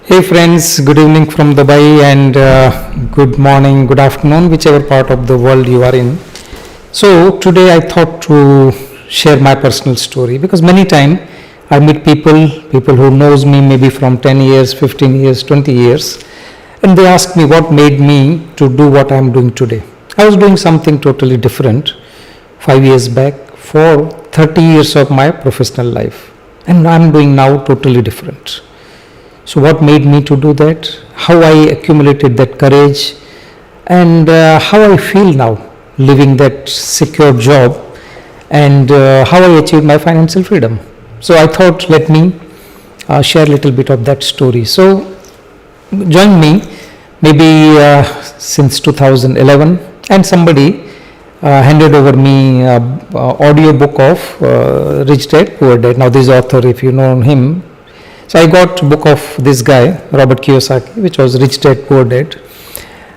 Hey friends, good evening from Dubai and good morning, good afternoon, whichever part of the world you are in. So today I thought to share my personal story because many times I meet people who knows me maybe from 10 years, 15 years, 20 years, and they ask me what made me to do what I am doing today. I was doing something totally different 5 years back for 30 years of my professional life, and I am doing now totally different. So what made me to do that, how I accumulated that courage, and how I feel now living that secure job, and how I achieved my financial freedom. So I thought let me share a little bit of that story. So join me maybe since 2011, and somebody handed over me audio book of Rich Dad Poor Dad. Now this author, if you know him, so I got a book of this guy, Robert Kiyosaki, which was Rich Dad Poor Dad,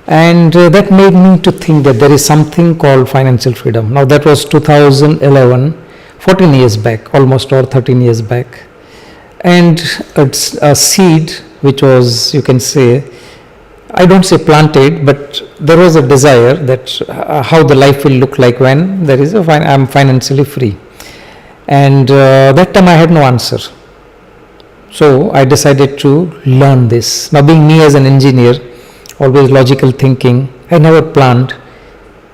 and that made me to think that there is something called financial freedom. Now that was 2011, 14 years back, almost, or 13 years back, and it's a seed which was, you can say, I don't say planted, but there was a desire that how the life will look like when there is I'm financially free, and that time I had no answer. So I decided to learn this. Now being me as an engineer, always logical thinking, I never planned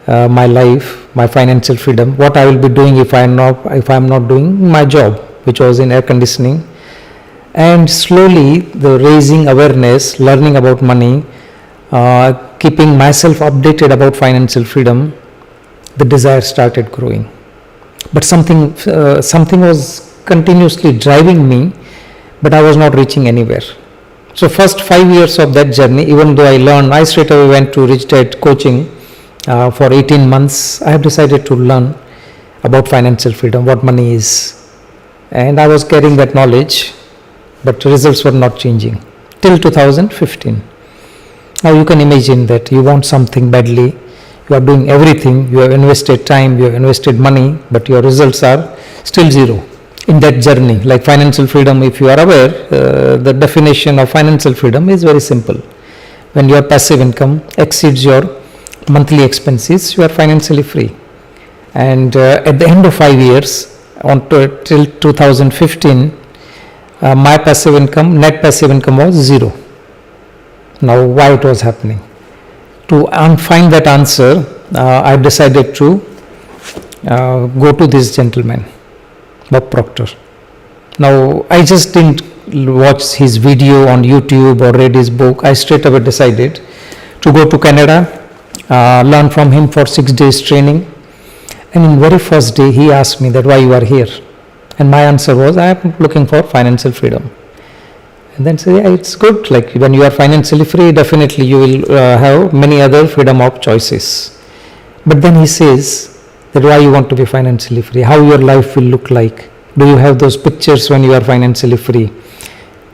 my life, my financial freedom, what I will be doing if I am not doing my job, which was in air conditioning. And slowly the raising awareness, learning about money, keeping myself updated about financial freedom, the desire started growing. But something was continuously driving me, but I was not reaching anywhere. So first 5 years of that journey, even though I learned, I straight away went to Rich Dad coaching for 18 months. I have decided to learn about financial freedom, what money is. And I was carrying that knowledge, but results were not changing till 2015. Now you can imagine that you want something badly, you are doing everything, you have invested time, you have invested money, but your results are still zero. In that journey, like financial freedom, if you are aware, the definition of financial freedom is very simple. When your passive income exceeds your monthly expenses, you are financially free. And at the end of 5 years, till 2015, my passive income, net passive income was zero. Now why it was happening? To find that answer, I decided to go to this gentleman, Bob Proctor. Now I just didn't watch his video on YouTube or read his book. I straight away decided to go to Canada, learn from him for 6 days training. And in very first day he asked me that why you are here, and my answer was I am looking for financial freedom. And then say, yeah, it's good, like when you are financially free, definitely you will have many other freedom of choices. But then he says that why you want to be financially free, how your life will look like, do you have those pictures when you are financially free?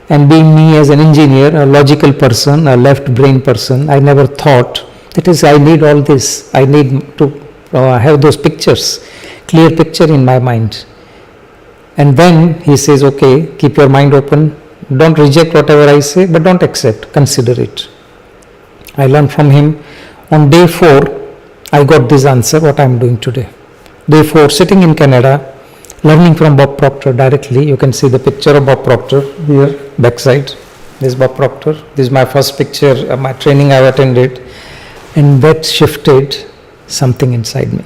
And being me as an engineer, a logical person, a left brain person, I never thought that is I need all this, I need to have those pictures, clear picture in my mind. And then he says, okay, keep your mind open, don't reject whatever I say, but don't accept, consider it. I learned from him. On day 4, I got this answer, what I am doing today. Day 4, sitting in Canada, learning from Bob Proctor directly. You can see the picture of Bob Proctor here, backside. This is Bob Proctor. This is my first picture of my training I have attended. And that shifted something inside me.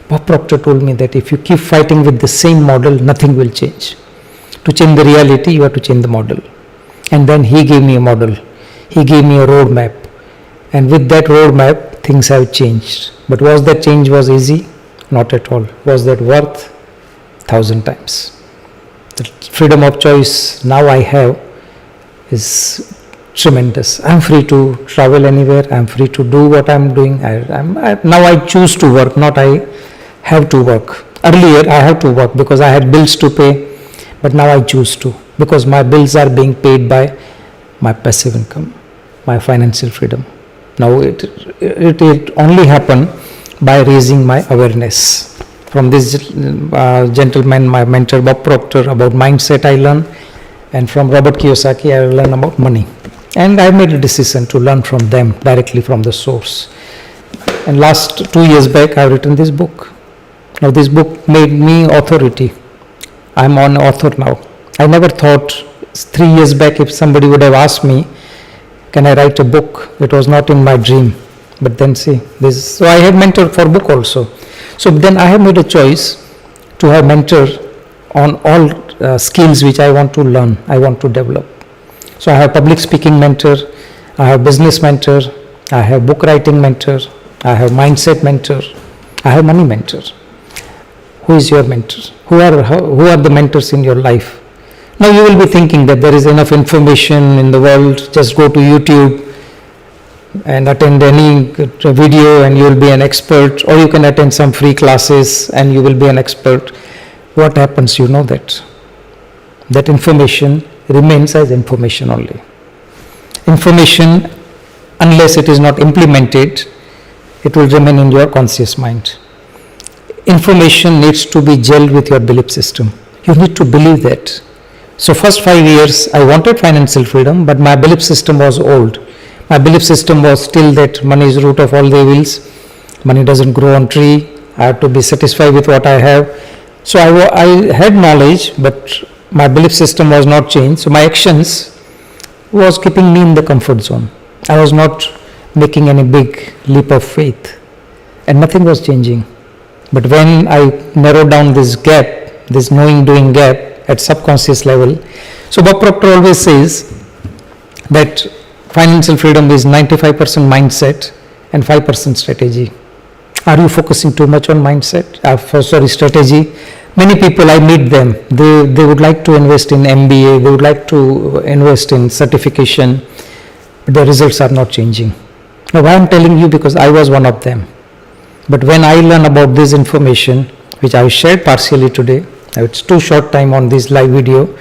Bob Proctor told me that if you keep fighting with the same model, nothing will change. To change the reality, you have to change the model. And then he gave me a model. He gave me a roadmap. And with that roadmap, things have changed. But was that change was easy? Not at all. Was that worth? 1,000 times. The freedom of choice now I have is tremendous. I am free to travel anywhere. I am free to do what I am doing. Now I choose to work, not I have to work. Earlier I have to work because I had bills to pay, but now I choose to because my bills are being paid by my passive income, my financial freedom. Now it only happened by raising my awareness. From this gentleman, my mentor Bob Proctor, about mindset I learned, And from Robert Kiyosaki, I learned about money. And I made a decision to learn from them directly from the source. And last 2 years back, I've written this book. Now this book made me authority. I'm an author now. I never thought 3 years back if somebody would have asked me, can I write a book? It was not in my dream. But then see, this. So I have mentor for book also. So then I have made a choice to have mentor on all skills which I want to learn, I want to develop. So I have public speaking mentor, I have business mentor, I have book writing mentor, I have mindset mentor, I have money mentor. Who is your mentor? Who are the mentors in your life? Now you will be thinking that there is enough information in the world, just go to YouTube and attend any video and you will be an expert, or you can attend some free classes and you will be an expert. What happens, you know that? That information remains as information only. Information, unless it is not implemented, it will remain in your conscious mind. Information needs to be gelled with your belief system. You need to believe that. So first 5 years I wanted financial freedom, but my belief system was old. My belief system was still that money is the root of all the evils. Money doesn't grow on tree. I have to be satisfied with what I have. So I had knowledge, but my belief system was not changed. So my actions was keeping me in the comfort zone. I was not making any big leap of faith, and nothing was changing. But when I narrowed down this gap, this knowing-doing gap at subconscious level, so Bob Proctor always says that financial freedom is 95% mindset and 5% strategy. Are you focusing too much on mindset? Strategy. Many people, I meet them, they would like to invest in MBA, they would like to invest in certification, but the results are not changing. Now why I am telling you, because I was one of them. But when I learn about this information, which I shared partially today, it's too short time on this live video.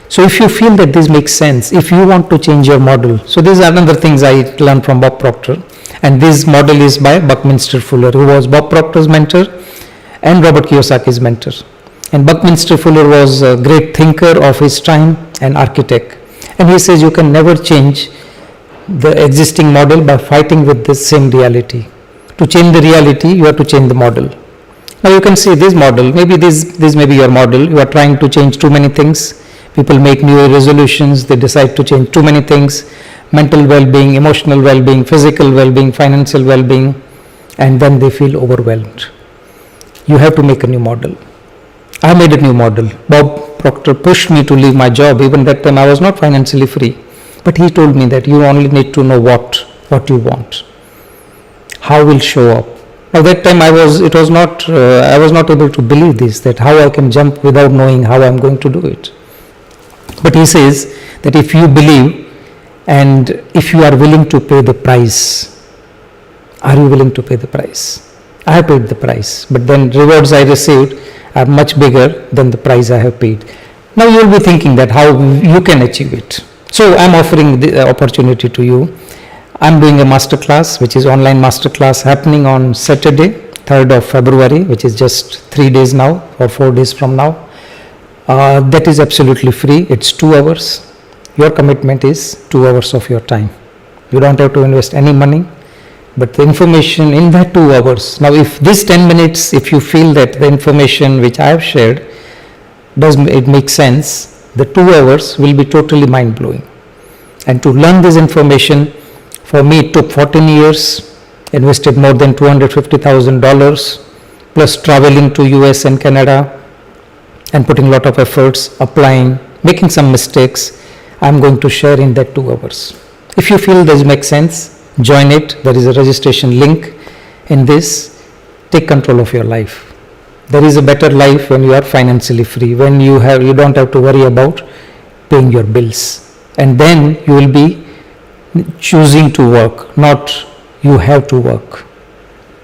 So if you feel that this makes sense, if you want to change your model, so these are another things I learned from Bob Proctor. And this model is by Buckminster Fuller, who was Bob Proctor's mentor and Robert Kiyosaki's mentor. And Buckminster Fuller was a great thinker of his time and architect. And he says you can never change the existing model by fighting with the same reality. To change the reality, you have to change the model. Now you can see this model, maybe this may be your model. You are trying to change too many things. People make new resolutions, they decide to change too many things. Mental well-being, emotional well-being, physical well-being, financial well-being, and then they feel overwhelmed. You have to make a new model. I made a new model. Bob Proctor pushed me to leave my job. Even that time I was not financially free. But he told me that you only need to know what you want. How will show up. Now that time I was not able to believe this, that how I can jump without knowing how I'm going to do it. But he says that if you believe and if you are willing to pay the price, are you willing to pay the price? I have paid the price, but then rewards I received are much bigger than the price I have paid. Now you will be thinking that how you can achieve it. So I am offering the opportunity to you. I am doing a master class, which is online master class, happening on Saturday, 3rd of February, which is just 3 days now or 4 days from now. That is absolutely free. It's 2 hours. Your commitment is 2 hours of your time. You don't have to invest any money, but the information in that 2 hours. Now if this 10 minutes, if you feel that the information which I have shared, does it make sense, the 2 hours will be totally mind-blowing. And to learn this information, for me it took 14 years, invested more than $250,000, plus traveling to US and Canada, and putting a lot of efforts, applying, making some mistakes. I'm going to share in that 2 hours. If you feel this makes sense, join it. There is a registration link in this. Take control of your life. There is a better life when you are financially free, when you don't have to worry about paying your bills. And then you will be choosing to work, not you have to work.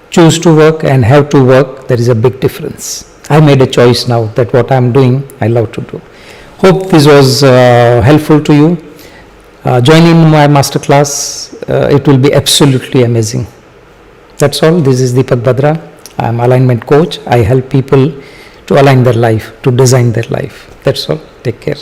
Choose to work and have to work, there is a big difference. I made a choice now that what I'm doing, I love to do. Hope this was helpful to you. Join in my masterclass. It will be absolutely amazing. That's all. This is Deepak Badra. I am alignment coach. I help people to align their life, to design their life. That's all. Take care.